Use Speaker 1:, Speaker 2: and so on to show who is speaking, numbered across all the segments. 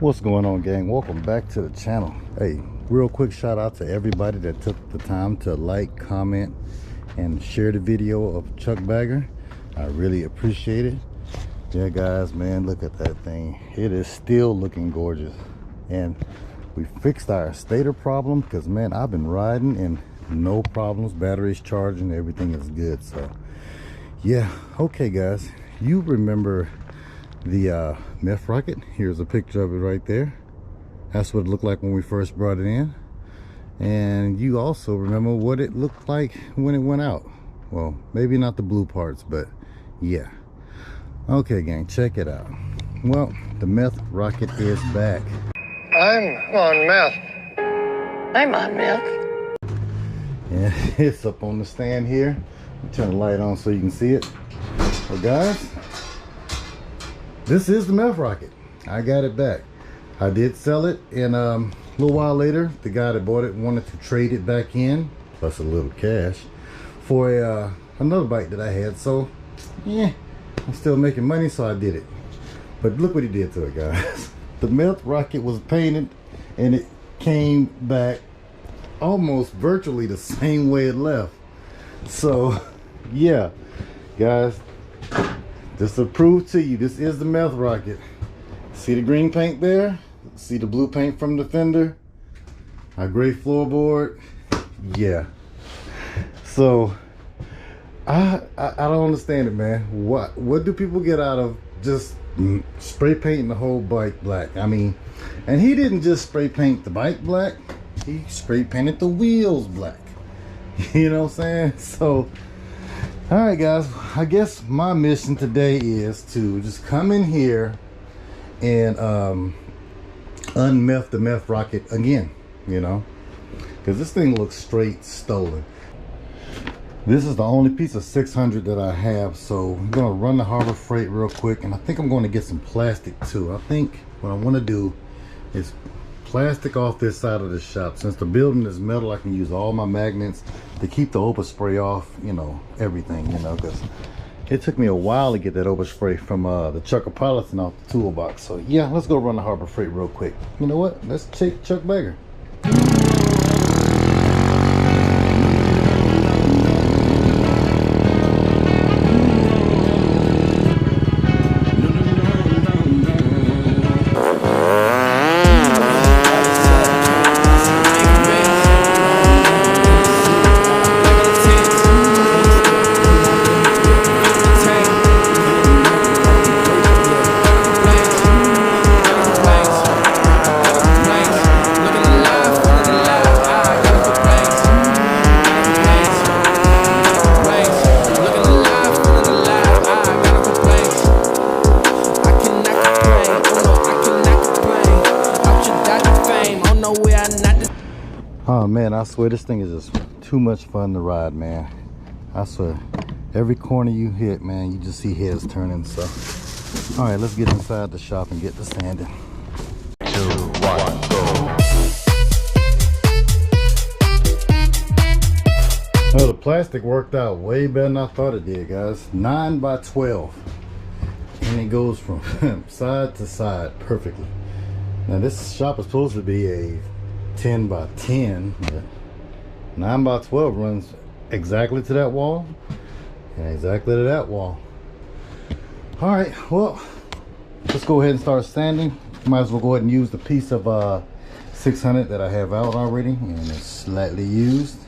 Speaker 1: What's going on, gang? Welcome back to the channel. Hey, real quick shout out to everybody that took the time to like, comment, and share the video of Chuck Bagger. I really appreciate it. Yeah guys, man, look at that thing. It is still looking gorgeous, and we fixed our stator problem because, man, I've been riding and no problems. Battery's charging, everything is good. So yeah, okay guys, you remember the Meth ROCKET? Here's a picture of it right there. That's what it looked like when we first brought it in. And you also remember what it looked like when it went out. Well, maybe not the blue parts, but yeah. Okay gang, check it out. Well, the Meth ROCKET is back.
Speaker 2: I'm on meth.
Speaker 3: I'm on meth.
Speaker 1: And it's up on the stand here. Turn the light on so you can see it. Well guys, this is the Meth ROCKET. I got it back. I did sell it, and a little while later, the guy that bought it wanted to trade it back in, plus a little cash, for another bike that I had. So, yeah, I'm still making money, so I did it. But look what he did to it, guys. The Meth ROCKET was painted, and it came back almost virtually the same way it left. So, yeah, guys. Just to prove to you, this is the Meth ROCKET. See the green paint there? See the blue paint from the fender? Our gray floorboard? Yeah. So I don't understand it, man. What do people get out of just spray painting the whole bike black? I mean, and he didn't just spray paint the bike black, he spray painted the wheels black. You know what I'm saying? So all right guys, I guess my mission today is to just come in here and unmeth the Meth ROCKET again, you know, because this thing looks straight stolen. This is the only piece of 600 that I have, so I'm gonna run the Harbor Freight real quick, and I think I'm going to get some plastic too. I think what I want to do is plastic off this side of the shop. Since the building is metal, I can use all my magnets to keep the overspray off, you know, everything, you know, because it took me a while to get that overspray from the Chuckopolitan off the toolbox. So yeah, let's go run the Harbor Freight real quick. You know what, let's check Chuck Bagger. Oh man, I swear this thing is just too much fun to ride, man. I swear, every corner you hit, man, you just see heads turning. So all right, let's get inside the shop and get to sanding. 2, 1, go. Well, the plastic worked out way better than I thought it did, guys. 9 by 12, and it goes from side to side perfectly. Now this shop is supposed to be a 10 by 10, but 9 by 12 runs exactly to that wall and exactly to that wall. All right, well, let's go ahead and start sanding. Might as well go ahead and use the piece of 600 that I have out already, and it's slightly used.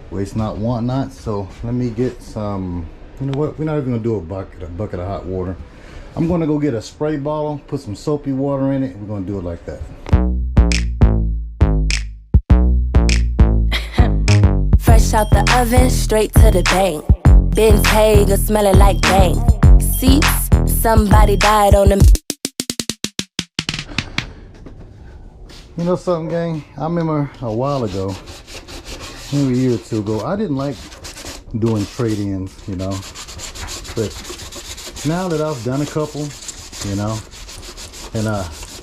Speaker 1: Waste not, want not. So let me get some, you know what, we're not even gonna do a bucket of hot water. I'm gonna go get a spray bottle, put some soapy water in it, and we're gonna do it like that.
Speaker 4: Fresh out the oven, straight to the bank. Bentayga smelling like bank. Seats, somebody died on them.
Speaker 1: You know something, gang? I remember a while ago, maybe a year or two ago, I didn't like doing trade-ins, you know. But now that I've done a couple, you know, and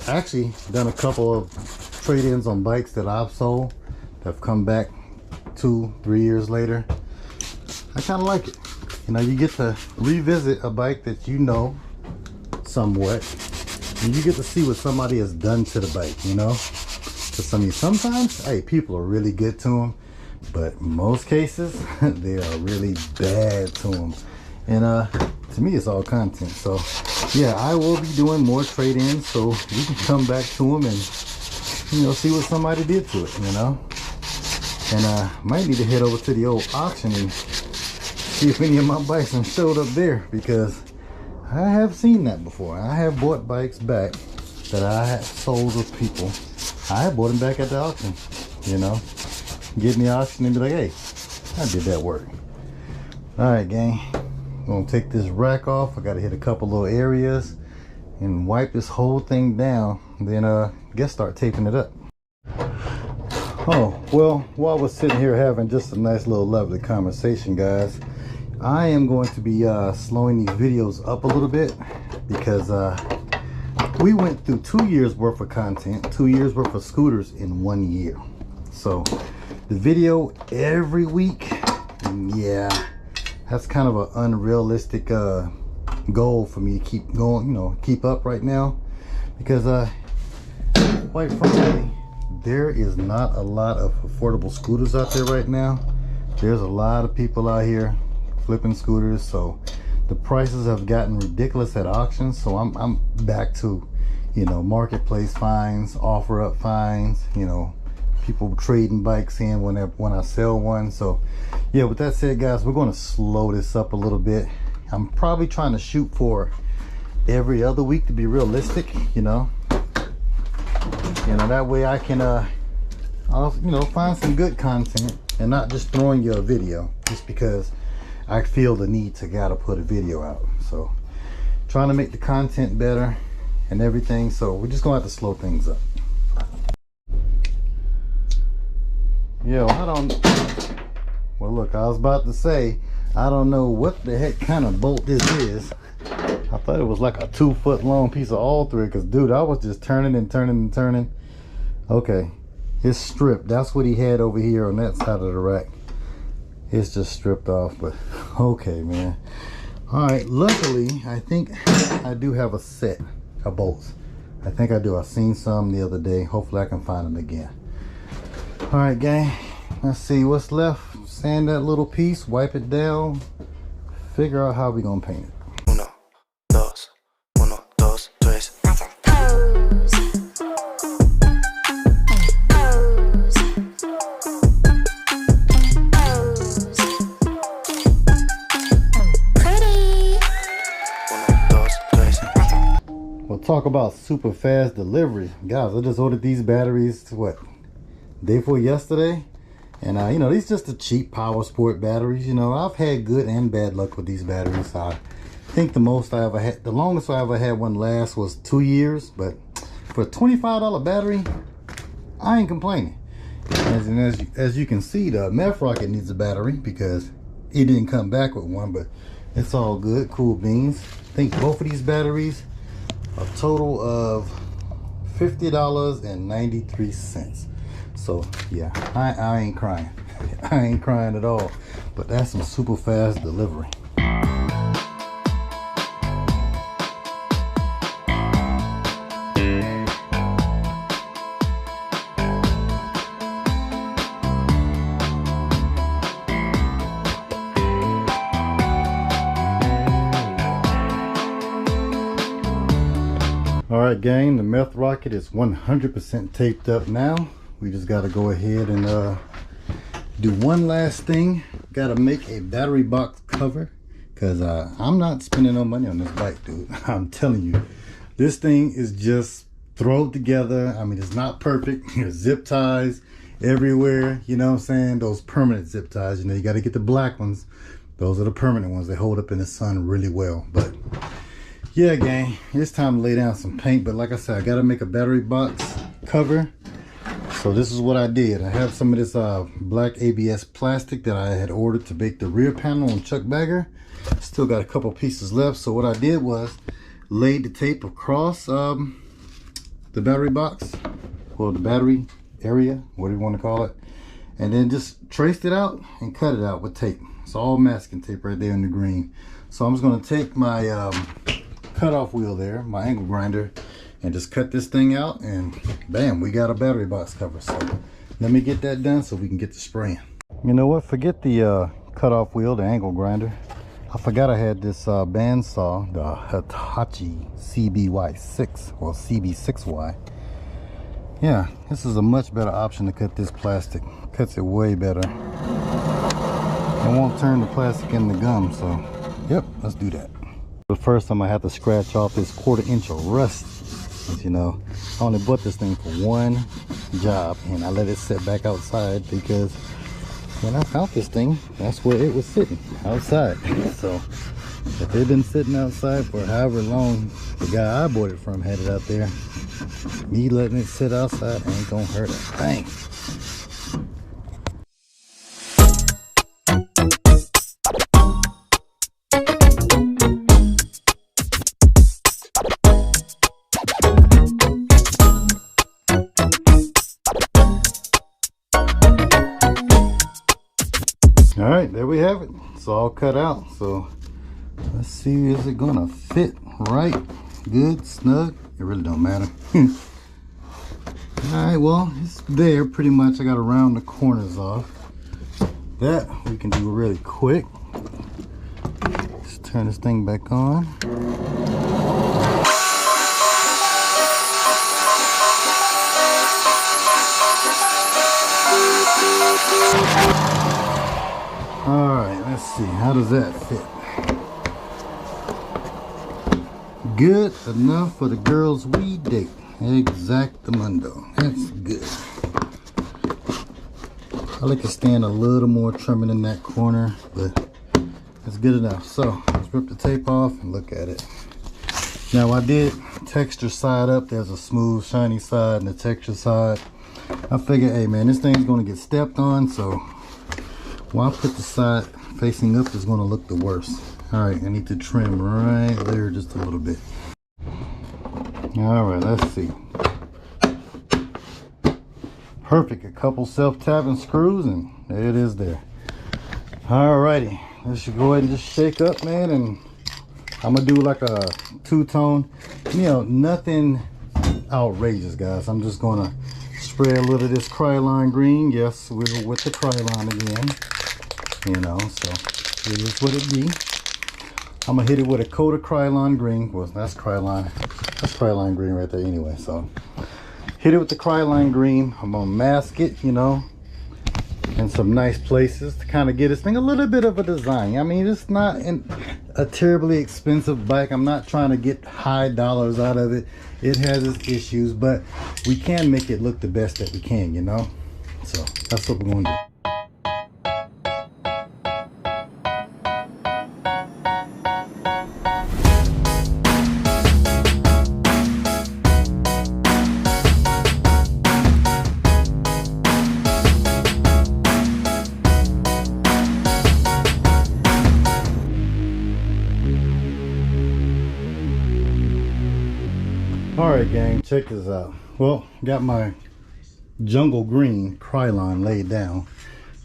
Speaker 1: actually done a couple of trade-ins on bikes that I've sold that have come back 2-3 years later, I kind of like it. You know, you get to revisit a bike that you know somewhat, and you get to see what somebody has done to the bike, you know. Because I mean, sometimes, hey, people are really good to them, but in most cases, they are really bad to them. And to me, it's all content. So yeah, I will be doing more trade-ins, so we can come back to them and, you know, see what somebody did to it, you know. And might need to head over to the old auction and see if any of my bikes have showed up there, because I have seen that before. I have bought bikes back that I had sold to people. I bought them back at the auction, you know. Get in the auction and be like, hey, I did that work. All right, gang. I'm gonna take this rack off. I gotta hit a couple little areas and wipe this whole thing down. Then guess start taping it up. Oh, well, while we're sitting here having just a nice little lovely conversation, guys, I am going to be slowing these videos up a little bit, because we went through 2 years worth of content, 2 years worth of scooters in 1 year. So the video every week, yeah, that's kind of an unrealistic goal for me to keep going, you know, keep up right now, because quite frankly, there is not a lot of affordable scooters out there right now. There's a lot of people out here flipping scooters, so the prices have gotten ridiculous at auctions. So I'm back to, you know, marketplace finds, offer up finds, you know, people trading bikes in when I sell one. So yeah, with that said, guys, we're going to slow this up a little bit. I'm probably trying to shoot for every other week to be realistic, you know, that way I can I'll, you know, find some good content and not just throwing you a video just because I feel the need to gotta put a video out. So trying to make the content better and everything, so we're just gonna have to slow things up. Yo, well look, I was about to say, I don't know what the heck kind of bolt this is. I thought it was like a 2 foot long piece of all thread, because dude, I was just turning and turning and turning. Okay, it's stripped. That's what he had over here on that side of the rack. It's just stripped off, but okay, man. All right, luckily, I think I do have a set of bolts. I think I do. I seen some the other day. Hopefully I can find them again. All right, gang, let's see what's left. Sand that little piece, wipe it down, figure out how we gonna paint it. Talk about super fast delivery, guys. I just ordered these batteries to what, day before yesterday, and you know, these just the cheap power sport batteries. You know, I've had good and bad luck with these batteries. I think the most I ever had, the longest I ever had one last was 2 years, but for a $25 battery, I ain't complaining. As you can see, the Meth ROCKET needs a battery because it didn't come back with one, but it's all good. Cool beans. I think both of these batteries, a total of $50.93. So yeah, I ain't crying. I ain't crying at all, but that's some super fast delivery. All right, gang, the Meth ROCKET is 100% taped up now. We just got to go ahead and do one last thing. Got to make a battery box cover, because I'm not spending no money on this bike, dude. I'm telling you, this thing is just thrown together. I mean, it's not perfect. There's zip ties everywhere, you know what I'm saying? Those permanent zip ties, you know, you got to get the black ones. Those are the permanent ones. They hold up in the sun really well. But yeah, gang, it's time to lay down some paint. But like I said, I got to make a battery box cover. So this is what I did. I have some of this black ABS plastic that I had ordered to make the rear panel on Chuck Bagger. Still got a couple pieces left. So what I did was laid the tape across the battery box, or the battery area, whatever you want to call it, and then just traced it out and cut it out with tape. It's all masking tape right there in the green. So I'm just going to take my cutoff wheel there, my angle grinder, and just cut this thing out, and bam, we got a battery box cover. So let me get that done so we can get to spraying. You know what, forget the cutoff wheel, the angle grinder. I forgot I had this bandsaw, the Hitachi CBY6 or CB6Y. Yeah, this is a much better option to cut this plastic. Cuts it way better. It won't turn the plastic into gum, so yep, let's do that. But first I'm gonna have to scratch off this 1/4 inch of rust. As you know, I only bought this thing for one job, and I let it sit back outside because when I found this thing, that's where it was sitting, outside. So if it had been sitting outside for however long the guy I bought it from had it out there, me letting it sit outside ain't gonna hurt a thing. All right, there we have it. It's all cut out. So let's see, is it gonna fit right, good, snug? It really don't matter. All right, well, it's there pretty much. I got to round the corners off. That we can do really quick. Just turn this thing back on. All right, let's see, how does that fit? Good enough for the girls we date. Exactamundo. That's good. I like to stand a little more trimming in that corner, but that's good enough. So let's rip the tape off and look at it. Now I did texture side up. There's a smooth, shiny side and a texture side. I figured, hey man, this thing's gonna get stepped on, so while I put the side facing up is gonna look the worst. All right, I need to trim right there just a little bit. All right, let's see. Perfect, a couple self-tapping screws and there it is there. All righty, let's go ahead and just shake up, man, and I'm gonna do like a two-tone, you know, nothing outrageous, guys. I'm just gonna spray a little of this Krylon green. Yes, we're with the Krylon again, you know, so it is what it be. I'm gonna hit it with a coat of Krylon green. Well, that's Krylon green right there anyway. So hit it with the Krylon green. I'm gonna mask it, you know, in some nice places to kind of get this thing a little bit of a design. I mean, it's not a terribly expensive bike. I'm not trying to get high dollars out of it. It has its issues, but we can make it look the best that we can, you know. So that's what we're gonna do. Alright gang, check this out. Well, got my jungle green Krylon laid down.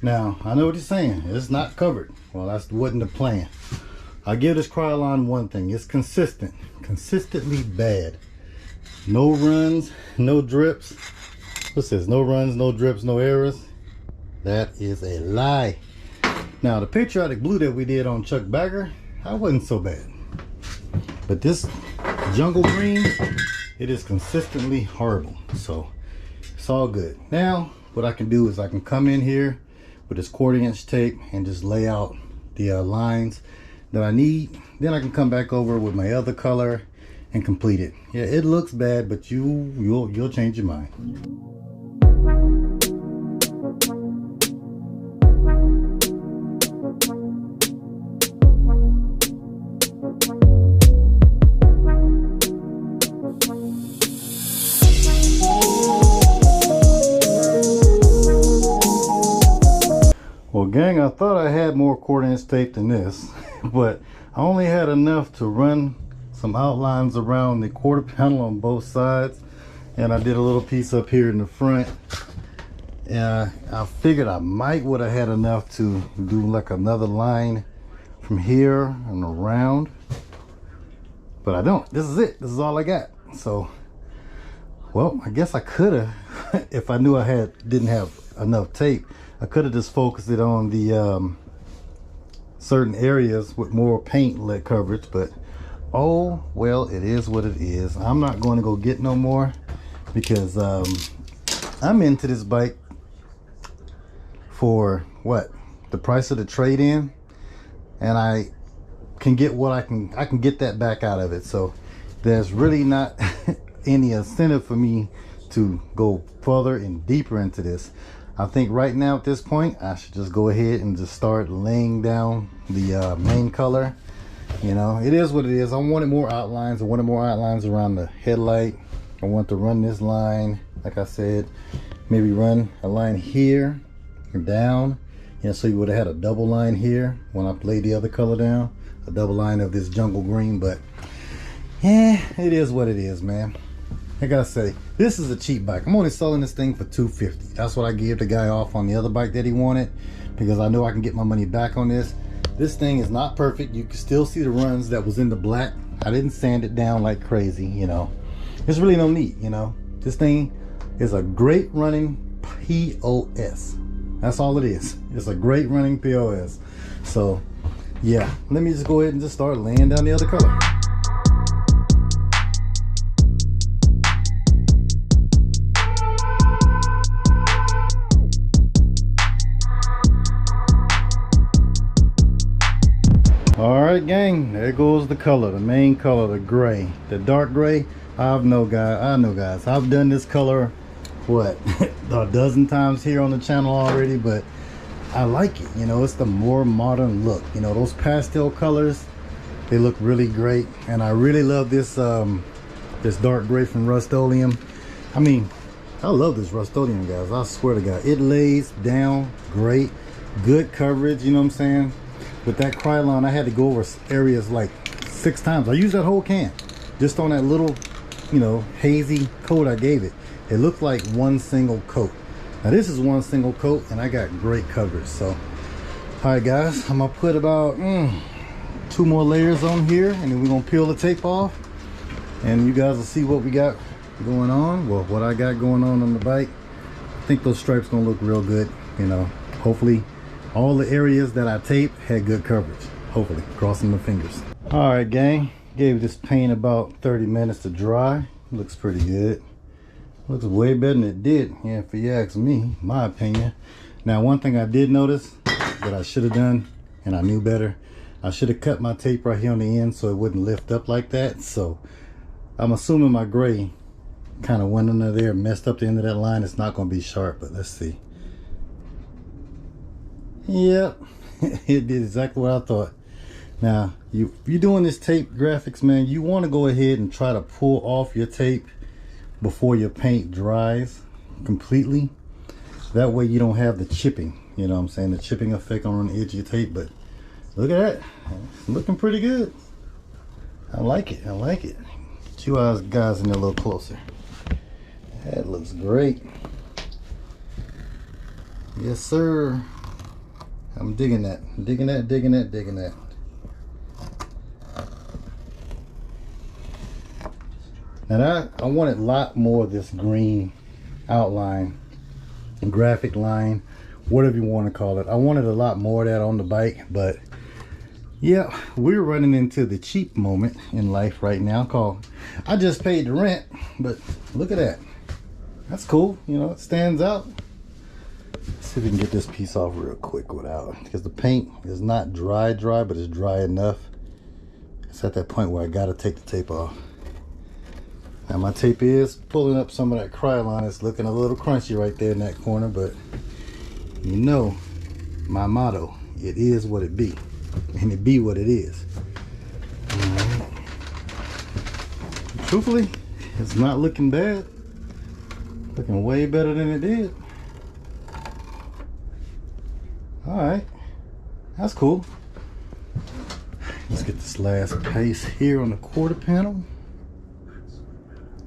Speaker 1: Now, I know what you're saying, it's not covered. Well, that wasn't the plan. I give this Krylon one thing, it's consistent. Consistently bad. No runs, no drips. What's this? No runs, no drips, no errors. That is a lie. Now, the patriotic blue that we did on Chuck Bagger, that wasn't so bad. But this jungle green, it is consistently horrible. So it's all good. Now what I can do is I can come in here with this 1/4 inch tape and just lay out the lines that I need. Then I can come back over with my other color and complete it. Yeah, it looks bad, but you'll change your mind. Well gang, I thought I had more 1/4 inch tape than this, but I only had enough to run some outlines around the quarter panel on both sides, and I did a little piece up here in the front. And I figured I would have had enough to do like another line from here and around, but I don't. This is it. This is all I got. So Well, I guess I could have, if I knew I didn't have enough tape, I could have just focused it on the certain areas with more paint lead coverage, but oh well, it is what it is. I'm not going to go get no more because I'm into this bike for what, the price of the trade-in, and I can get what I can get that back out of it. So there's really not any incentive for me to go further and deeper into this. I think right now at this point I should just go ahead and just start laying down the main color. You know, it is what it is. I wanted more outlines. I wanted more outlines around the headlight. I want to run this line, like I said, maybe run a line here and down, you know, so you would have had a double line here when I laid the other color down, a double line of this jungle green. But yeah, it is what it is, man. I gotta say, this is a cheap bike. I'm only selling this thing for $250. That's what I gave the guy off on the other bike that he wanted, because I know I can get my money back on this. This thing is not perfect. You can still see the runs that was in the black. I didn't sand it down like crazy, you know. There's really no need, you know. This thing is a great running POS. That's all it is. It's a great running POS. So yeah, let me just go ahead and just start laying down the other color. All right, gang, there goes the color, the main color, the gray, the dark gray. I know guys, I've done this color what a dozen times here on the channel already, but I like it. You know, it's the more modern look. You know, those pastel colors, they look really great, and I really love this this dark gray from Rust-Oleum. I mean, I love this Rust-Oleum, guys. I swear to God, it lays down great, good coverage. You know what I'm saying? With that Krylon, I had to go over areas like 6 times. I used that whole can just on that little, you know, hazy coat I gave it. It looked like one single coat. Now this is one single coat, and I got great coverage. So all right, guys, I'm gonna put about 2 more layers on here, and then we're gonna peel the tape off, and you guys will see what we got going on. Well, what I got going on the bike. I think those stripes gonna look real good. You know, hopefully all the areas that I taped had good coverage. Hopefully, crossing my fingers. All right, gang, gave this paint about 30 minutes to dry. Looks pretty good. Looks way better than it did, yeah, if you ask me, my opinion. Now, one thing I did notice that I should have done, and I knew better, I should have cut my tape right here on the end so it wouldn't lift up like that. So I'm assuming my gray kind of went under there, messed up the end of that line. It's not going to be sharp, but let's see. Yep, it did exactly what I thought. Now, if you're doing this tape graphics, man, you want to go ahead and try to pull off your tape before your paint dries completely. That way you don't have the chipping, you know what I'm saying, the chipping effect on the edge of your tape. But look at that, it's looking pretty good. I like it, I like it. Get you guys in there a little closer. That looks great. Yes, sir. I'm digging that, digging that, digging that, digging that. Now I wanted a lot more of this green outline, graphic line, whatever you want to call it. I wanted a lot more of that on the bike, but yeah, we're running into the cheap moment in life right now called, I just paid the rent, but look at that. That's cool, you know, it stands out. Let's see if we can get this piece off real quick without, because the paint is not dry, but it's dry enough. It's at that point where I gotta take the tape off. Now my tape is pulling up some of that Krylon. It's looking a little crunchy right there in that corner, but you know my motto, it is what it be, and it be what it is. Right. Truthfully, it's not looking bad. Looking way better than it did. All right, that's cool. Let's get this last piece here on the quarter panel.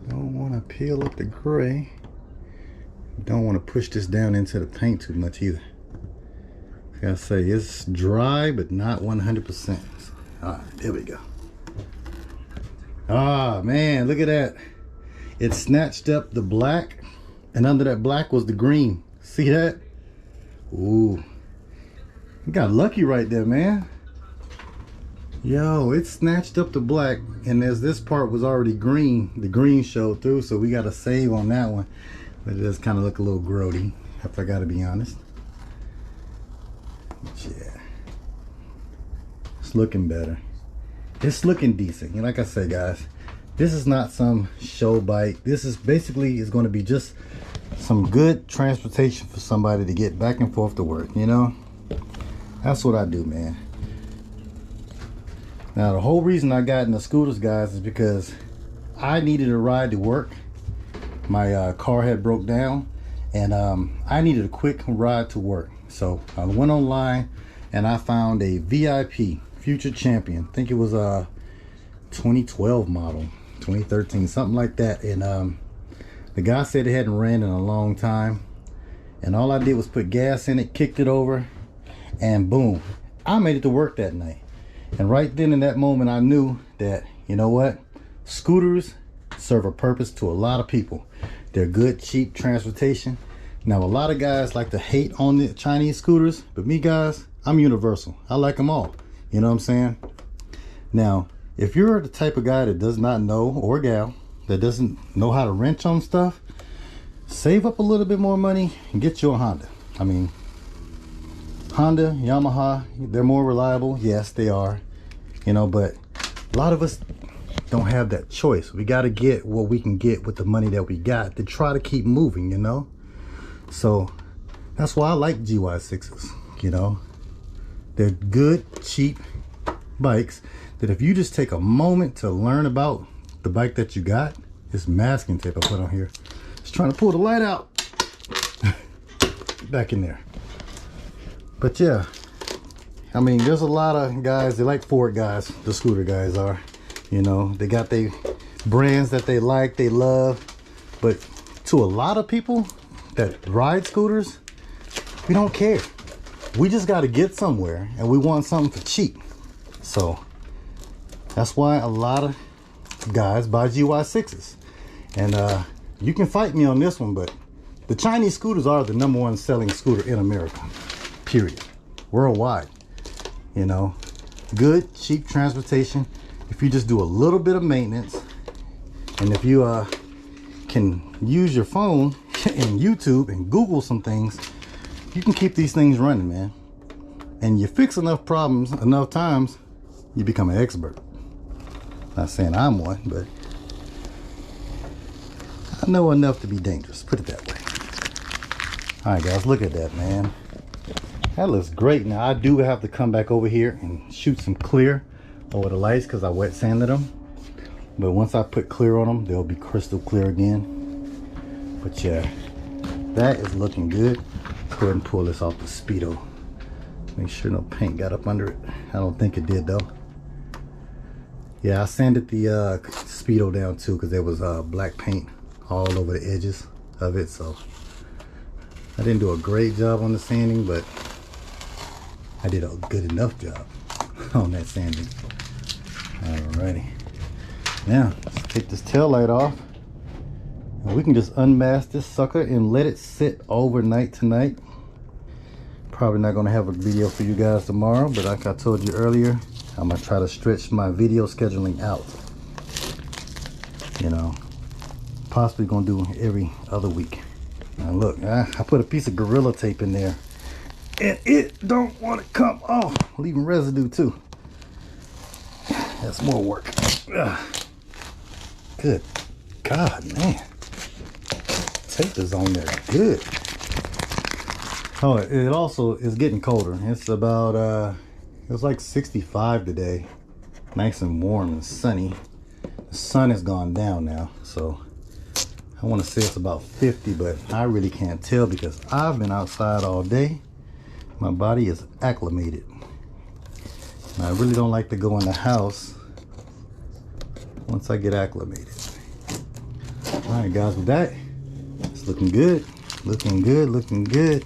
Speaker 1: Don't want to peel up the gray. Don't want to push this down into the paint too much either. I gotta say, it's dry, but not 100%. All right, there we go. Ah, man, look at that. it snatched up the black, and under that black was the green. See that? Ooh, you got lucky right there, man. Yo, it snatched up the black, and as this part was already green, the green showed through, so we got to save on that one. But it does kind of look a little grody, if I got to be honest. But yeah, it's looking better. It's looking decent. And like I said, guys, this is not some show bike. This is basically is going to be just some good transportation for somebody to get back and forth to work, you know? That's what I do, man. Now, the whole reason I got into scooters, guys, is because I needed a ride to work. My car had broke down, and I needed a quick ride to work. So I went online and I found a VIP Future Champion. I think it was a 2012 model, 2013, something like that. And the guy said it hadn't ran in a long time. And all I did was put gas in it, kicked it over, and boom, I made it to work that night. And right then in that moment, I knew that, you know what? Scooters serve a purpose to a lot of people. They're good, cheap transportation. Now, a lot of guys like to hate on the Chinese scooters, but me, guys, I'm universal. I like them all. You know what I'm saying? Now, if you're the type of guy that does not know, or gal, that doesn't know how to wrench on stuff, save up a little bit more money and get you a Honda. I mean, Honda, Yamaha, they're more reliable. Yes, they are. You know, but a lot of us don't have that choice. We got to get what we can get with the money that we got to try to keep moving, you know? So that's why I like GY6s, you know? They're good, cheap bikes that if you just take a moment to learn about the bike that you got, this masking tape I put on here, just trying to pull the light out. Back in there. But yeah, I mean, there's a lot of guys, they like Ford guys, the scooter guys are, you know, they got their brands that they like, they love. But to a lot of people that ride scooters, we don't care. We just got to get somewhere and we want something for cheap. So that's why a lot of guys buy GY6s. And you can fight me on this one, but the Chinese scooters are the #1 selling scooter in America. Period. Worldwide. You know, good, cheap transportation. If you just do a little bit of maintenance, and if you can use your phone and YouTube and Google some things, you can keep these things running, man. And you fix enough problems enough times, you become an expert. Not saying I'm one, but I know enough to be dangerous. Put it that way. All right, guys, look at that, man. That looks great. Now I do have to come back over here and shoot some clear over the lights because I wet sanded them. But once I put clear on them, they'll be crystal clear again. But yeah, that is looking good. Let's go ahead and pull this off the Speedo. Make sure no paint got up under it. I don't think it did though. Yeah, I sanded the Speedo down too because there was black paint all over the edges of it. So I didn't do a great job on the sanding, but I did a good enough job on that sanding. Alrighty. Now, let's take this tail light off. And we can just unmask this sucker and let it sit overnight tonight. Probably not going to have a video for you guys tomorrow, but like I told you earlier, I'm going to try to stretch my video scheduling out. You know, possibly going to do every other week. Now look, I put a piece of Gorilla Tape in there. And it don't want to come off, leaving residue too. That's more work. Ugh. Good God, man. Tape is on there good. Oh, it also is getting colder. It's about, it was like 65 today. Nice and warm and sunny. The sun has gone down now, so I want to say it's about 50, but I really can't tell because I've been outside all day. My body is acclimated. And I really don't like to go in the house once I get acclimated. All right, guys, with that, it's looking good. Looking good, looking good.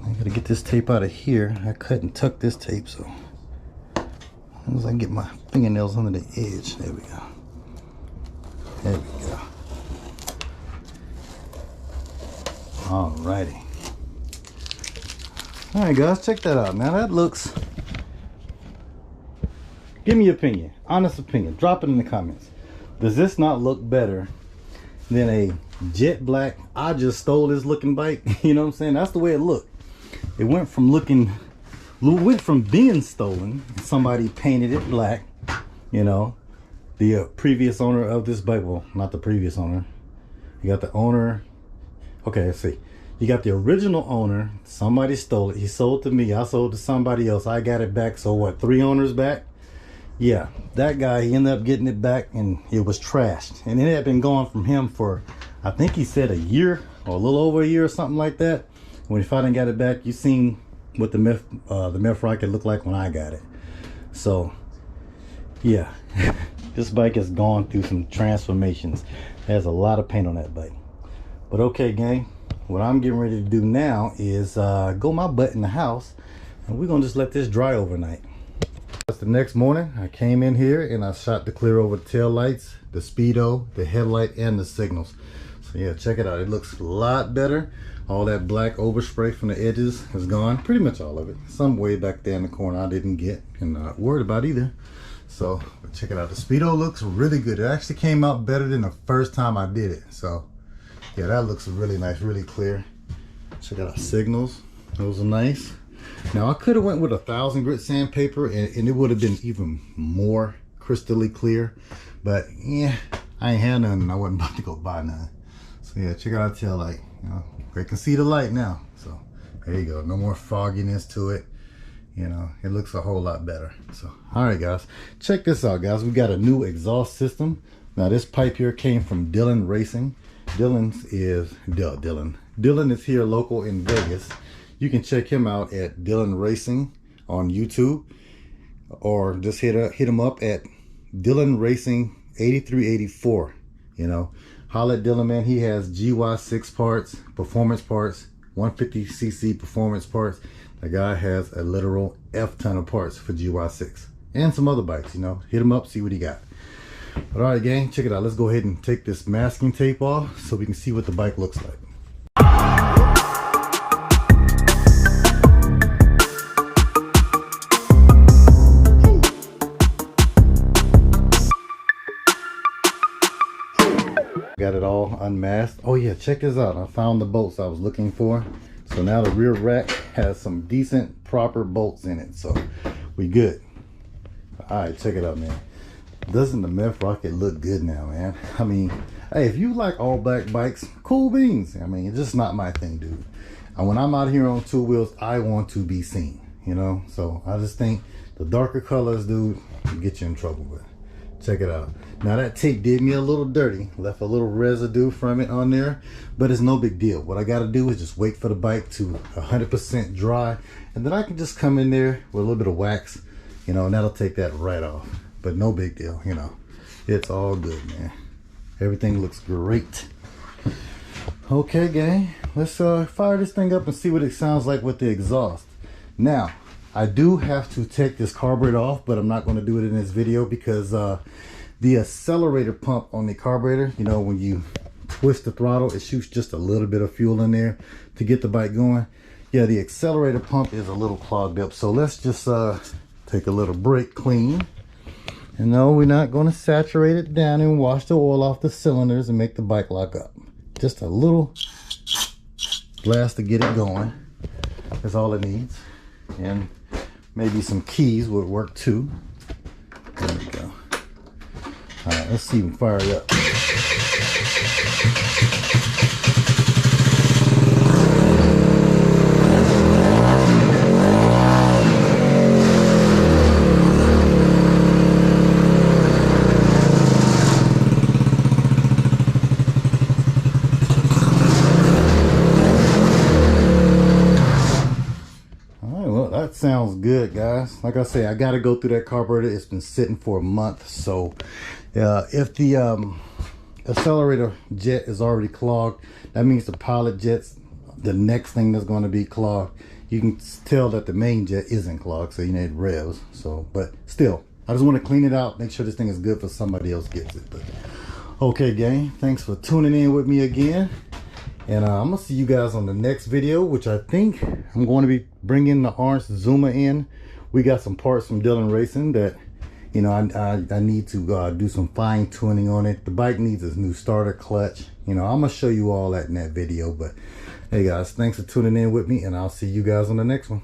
Speaker 1: I gotta get this tape out of here. I cut and tucked this tape, so as long as I can get my fingernails under the edge. There we go. There we go. Alrighty. Alright guys, check that out. Now that looks, give me your opinion, honest opinion, drop it in the comments. Does this not look better than a jet black, I just stole this looking bike? You know what I'm saying? That's the way it looked. It went from being stolen, somebody painted it black, you know. The previous owner of this bike, well, not the previous owner, you got the owner. Okay, let's see. You got the original owner, somebody stole it, he sold to me, I sold to somebody else, I got it back. So what, 3 owners back? Yeah, that guy, he ended up getting it back and it was trashed. And it had been gone from him for, I think he said a year or a little over a year or something like that. When he finally got it back, you seen what the Meth Rocket looked like when I got it. So yeah, this bike has gone through some transformations. There's a lot of paint on that bike. But okay gang, what I'm getting ready to do now is go my butt in the house and we're gonna just let this dry overnight. That's the next morning. I came in here and I shot the clear over the tail lights, the speedo, the headlight, and the signals. So yeah, check it out. It looks a lot better. All that black overspray from the edges is gone. Pretty much all of it. Some way back there in the corner I didn't get and not worried about either. So but check it out. The speedo looks really good. It actually came out better than the first time I did it. So yeah, that looks really nice, really clear. Check out our signals. Those are nice. Now I could have went with 1000 grit sandpaper and it would have been even more crystally clear, but yeah, I ain't had none and I wasn't about to go buy none. So yeah, check out our tail light. You know, they can see the light now. So there you go. No more fogginess to it. You know, it looks a whole lot better. So all right guys, check this out guys. We got a new exhaust system. Now this pipe here came from Dylan Racing. Dylan is here local in Vegas. You can check him out at Dylan Racing on YouTube, or just hit him up at Dylan Racing 8384. You know, holla at Dylan, man. He has GY6 parts, performance parts, 150cc performance parts. The guy has a literal F ton of parts for GY6 and some other bikes. You know, hit him up, see what he got. But all right gang, check it out. Let's go ahead and take this masking tape off so we can see what the bike looks like. Got it all unmasked. Oh yeah, check this out. I found the bolts I was looking for. So now the rear rack has some decent proper bolts in it, so we good. All right, check it out, man. Doesn't the Meth Rocket look good now, man? I mean, hey, if you like all black bikes, cool beans. I mean, it's just not my thing, dude. And when I'm out here on 2 wheels, I want to be seen, you know? So I just think the darker colors, dude, get you in trouble with. Check it out. Now that tape did me a little dirty, left a little residue from it on there, but it's no big deal. What I got to do is just wait for the bike to 100% dry, and then I can just come in there with a little bit of wax, you know, and that'll take that right off. But no big deal, you know, it's all good, man. Everything looks great. Okay gang, let's fire this thing up and see what it sounds like with the exhaust. Now I do have to take this carburetor off, but I'm not going to do it in this video because the accelerator pump on the carburetor, you know, when you twist the throttle, it shoots just a little bit of fuel in there to get the bike going. Yeah, the accelerator pump is a little clogged up, so let's just take a little brake clean. And no, we're not going to saturate it down and wash the oil off the cylinders and make the bike lock up. Just a little blast to get it going. That's all it needs. And maybe some keys would work too. There we go. All right, let's see if we can fire it up. Sounds good, guys. Like I say, I got to go through that carburetor. It's been sitting for a month, so if the accelerator jet is already clogged, that means the pilot jet's the next thing that's going to be clogged. You can tell that the main jet isn't clogged, so you need revs. So, but still, I just want to clean it out, make sure this thing is good for somebody else gets it. But okay, gang, thanks for tuning in with me again, And I'm gonna see you guys on the next video, which I think I'm going to be bringing the orange Zuma in. We got some parts from Dylan Racing that, you know, I need to do some fine tuning on it. The bike needs a new starter clutch. You know, I'm gonna show you all that in that video. But hey guys, thanks for tuning in with me, and I'll see you guys on the next one.